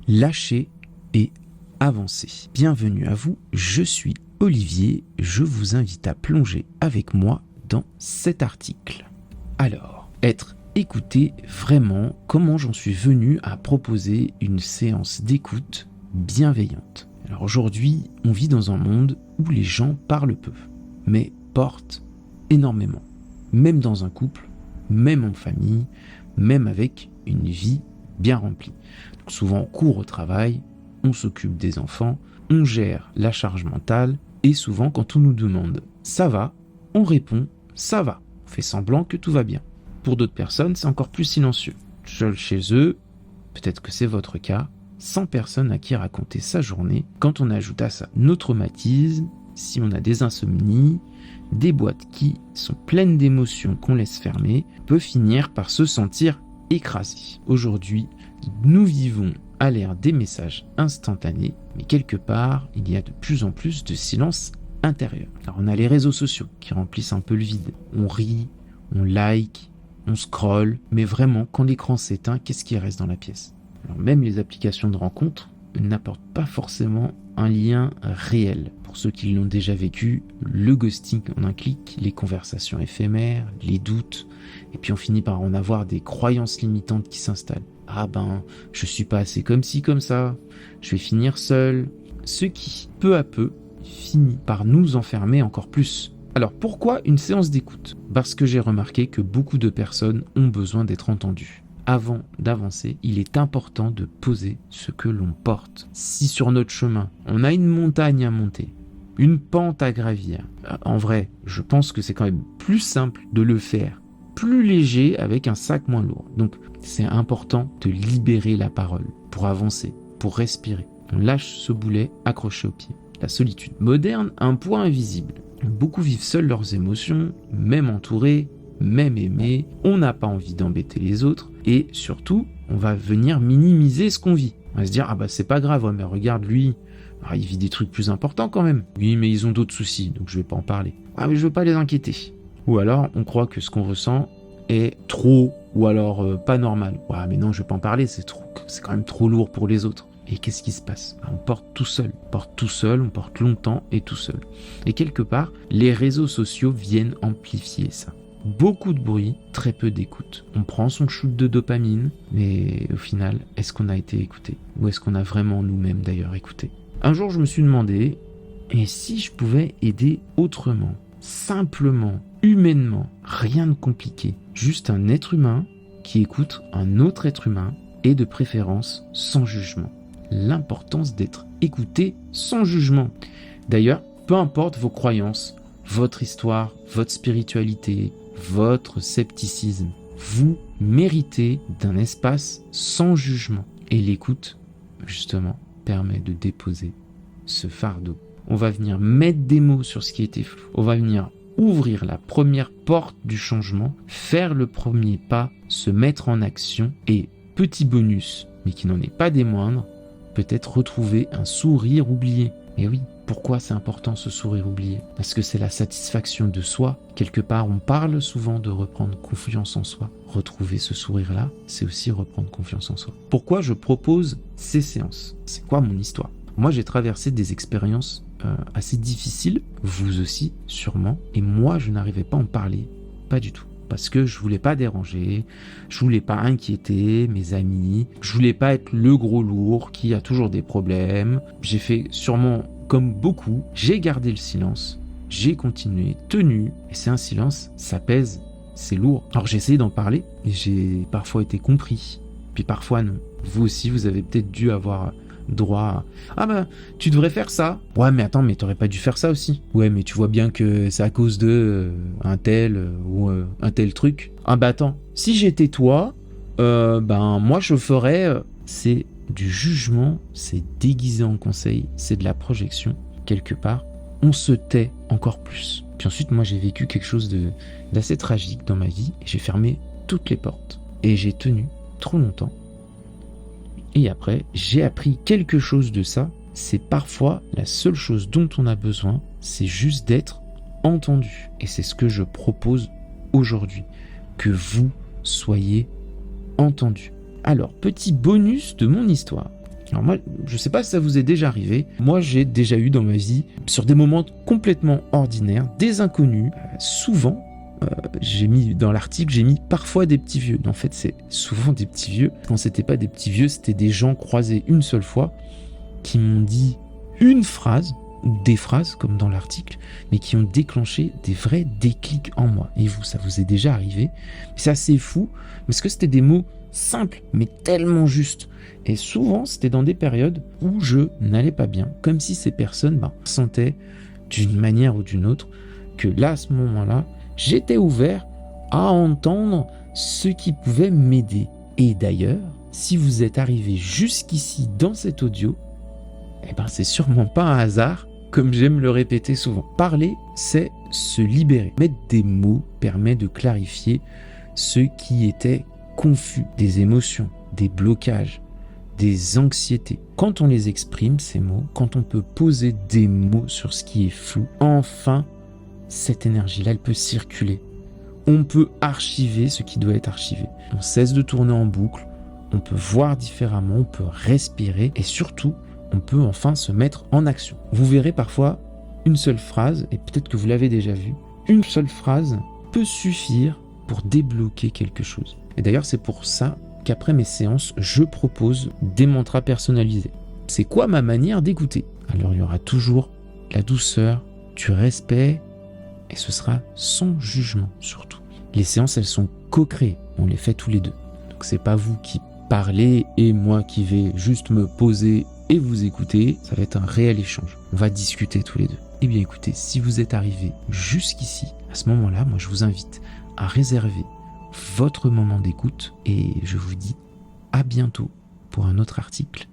lâcher et avancer. Bienvenue à vous, je suis Olivier, je vous invite à plonger avec moi dans cet article. Alors, être écouté vraiment, comment j'en suis venu à proposer une séance d'écoute bienveillante. Alors aujourd'hui, on vit dans un monde où les gens parlent peu, mais portent énormément. Même dans un couple, même en famille, même avec une vie bien remplie. Donc souvent on court au travail, on s'occupe des enfants, on gère la charge mentale, et souvent quand on nous demande « ça va ?», on répond « ça va ». On fait semblant que tout va bien. Pour d'autres personnes, c'est encore plus silencieux. Seuls chez eux, peut-être que c'est votre cas, sans personne à qui raconter sa journée. Quand on ajoute à ça nos traumatismes, si on a des insomnies, des boîtes qui sont pleines d'émotions qu'on laisse fermer, on peut finir par se sentir écrasé. Aujourd'hui, nous vivons à l'ère des messages instantanés, mais quelque part, il y a de plus en plus de silence intérieur. Alors on a les réseaux sociaux qui remplissent un peu le vide. On rit, on like, on scrolle, mais vraiment, quand l'écran s'éteint, qu'est-ce qui reste dans la pièce ? Alors même les applications de rencontres n'apportent pas forcément un lien réel. Pour ceux qui l'ont déjà vécu, le ghosting en un clic, les conversations éphémères, les doutes, et puis on finit par en avoir des croyances limitantes qui s'installent. Ah ben, je suis pas assez comme ci, comme ça, je vais finir seul. Ce qui, peu à peu, finit par nous enfermer encore plus. Alors pourquoi une séance d'écoute ? Parce que j'ai remarqué que beaucoup de personnes ont besoin d'être entendues. Avant d'avancer, il est important de poser ce que l'on porte. Si sur notre chemin, on a une montagne à monter, une pente à gravir, en vrai, je pense que c'est quand même plus simple de le faire plus léger avec un sac moins lourd. Donc, c'est important de libérer la parole pour avancer, pour respirer. On lâche ce boulet accroché au pied. La solitude moderne, un poids invisible. Beaucoup vivent seuls leurs émotions, même entourés, même aimés. On n'a pas envie d'embêter les autres. Et surtout, on va venir minimiser ce qu'on vit. On va se dire, ah bah c'est pas grave, ouais, mais regarde lui, il vit des trucs plus importants quand même. Oui, mais ils ont d'autres soucis, donc je vais pas en parler. Ah mais je veux pas les inquiéter. Ou alors, on croit que ce qu'on ressent est trop, ou alors pas normal. Ouais, mais non, je vais pas en parler, c'est quand même trop lourd pour les autres. Et qu'est-ce qui se passe ? On porte tout seul. On porte longtemps et tout seul. Et quelque part, les réseaux sociaux viennent amplifier ça. Beaucoup de bruit, très peu d'écoute. On prend son shoot de dopamine, mais au final, est-ce qu'on a été écouté ? Ou est-ce qu'on a vraiment nous-mêmes d'ailleurs écouté ? Un jour, je me suis demandé, et si je pouvais aider autrement ? Simplement, humainement, rien de compliqué. Juste un être humain qui écoute un autre être humain et de préférence sans jugement. L'importance d'être écouté sans jugement. D'ailleurs, peu importe vos croyances, votre histoire, votre spiritualité, votre scepticisme, vous méritez d'un espace sans jugement. Et l'écoute, justement, permet de déposer ce fardeau. On va venir mettre des mots sur ce qui était flou. On va venir ouvrir la première porte du changement, faire le premier pas, se mettre en action et, petit bonus, mais qui n'en est pas des moindres, peut-être retrouver un sourire oublié. Et oui, pourquoi c'est important ce sourire oublié ? Parce que c'est la satisfaction de soi. Quelque part, on parle souvent de reprendre confiance en soi. Retrouver ce sourire-là, c'est aussi reprendre confiance en soi. Pourquoi je propose ces séances ? C'est quoi mon histoire ? Moi, j'ai traversé des expériences assez difficiles, vous aussi, sûrement, et moi, je n'arrivais pas à en parler, pas du tout. Parce que je voulais pas déranger, je voulais pas inquiéter mes amis, je voulais pas être le gros lourd qui a toujours des problèmes. J'ai fait sûrement comme beaucoup, j'ai gardé le silence, j'ai continué, tenu, et c'est un silence, ça pèse, c'est lourd. Alors j'ai essayé d'en parler, et j'ai parfois été compris, puis parfois non. Vous aussi, vous avez peut-être dû avoir droit à... Ah bah, tu devrais faire ça. Ouais, mais attends, mais t'aurais pas dû faire ça aussi. Ouais, mais tu vois bien que c'est à cause de un tel ou un tel truc. Ah bah attends, si j'étais toi, moi je ferais... C'est du jugement, c'est déguisé en conseil, c'est de la projection. Quelque part, on se tait encore plus. Puis ensuite, moi j'ai vécu quelque chose d'assez tragique dans ma vie, et j'ai fermé toutes les portes. Et j'ai tenu trop longtemps. Et après, j'ai appris quelque chose de ça. C'est parfois la seule chose dont on a besoin, c'est juste d'être entendu. Et c'est ce que je propose aujourd'hui, que vous soyez entendu. Alors, petit bonus de mon histoire. Alors moi, je ne sais pas si ça vous est déjà arrivé, moi j'ai déjà eu dans ma vie, sur des moments complètement ordinaires, des inconnus, souvent, j'ai mis dans l'article, j'ai mis parfois des petits vieux. En fait, c'est souvent des petits vieux. Quand c'était pas des petits vieux, c'était des gens croisés une seule fois qui m'ont dit une phrase, ou des phrases comme dans l'article, mais qui ont déclenché des vrais déclics en moi. Et vous, ça vous est déjà arrivé? C'est assez fou, parce que c'était des mots simples, mais tellement justes. Et souvent, c'était dans des périodes où je n'allais pas bien, comme si ces personnes sentaient d'une manière ou d'une autre que là, à ce moment-là, j'étais ouvert à entendre ce qui pouvait m'aider. Et d'ailleurs, si vous êtes arrivé jusqu'ici dans cet audio, c'est sûrement pas un hasard, comme j'aime le répéter souvent. Parler, c'est se libérer. Mettre des mots permet de clarifier ce qui était confus, des émotions, des blocages, des anxiétés. Quand on les exprime, ces mots, quand on peut poser des mots sur ce qui est flou, enfin, cette énergie-là, elle peut circuler. On peut archiver ce qui doit être archivé. On cesse de tourner en boucle, on peut voir différemment, on peut respirer et surtout, on peut enfin se mettre en action. Vous verrez parfois une seule phrase, et peut-être que vous l'avez déjà vu, une seule phrase peut suffire pour débloquer quelque chose. Et d'ailleurs, c'est pour ça qu'après mes séances, je propose des mantras personnalisés. C'est quoi ma manière d'écouter? Alors, il y aura toujours la douceur, du respect, et ce sera sans jugement surtout. Les séances, elles sont co-créées, on les fait tous les deux. Donc c'est pas vous qui parlez et moi qui vais juste me poser et vous écouter, ça va être un réel échange. On va discuter tous les deux. Eh bien écoutez, si vous êtes arrivé jusqu'ici, à ce moment-là, moi je vous invite à réserver votre moment d'écoute et je vous dis à bientôt pour un autre article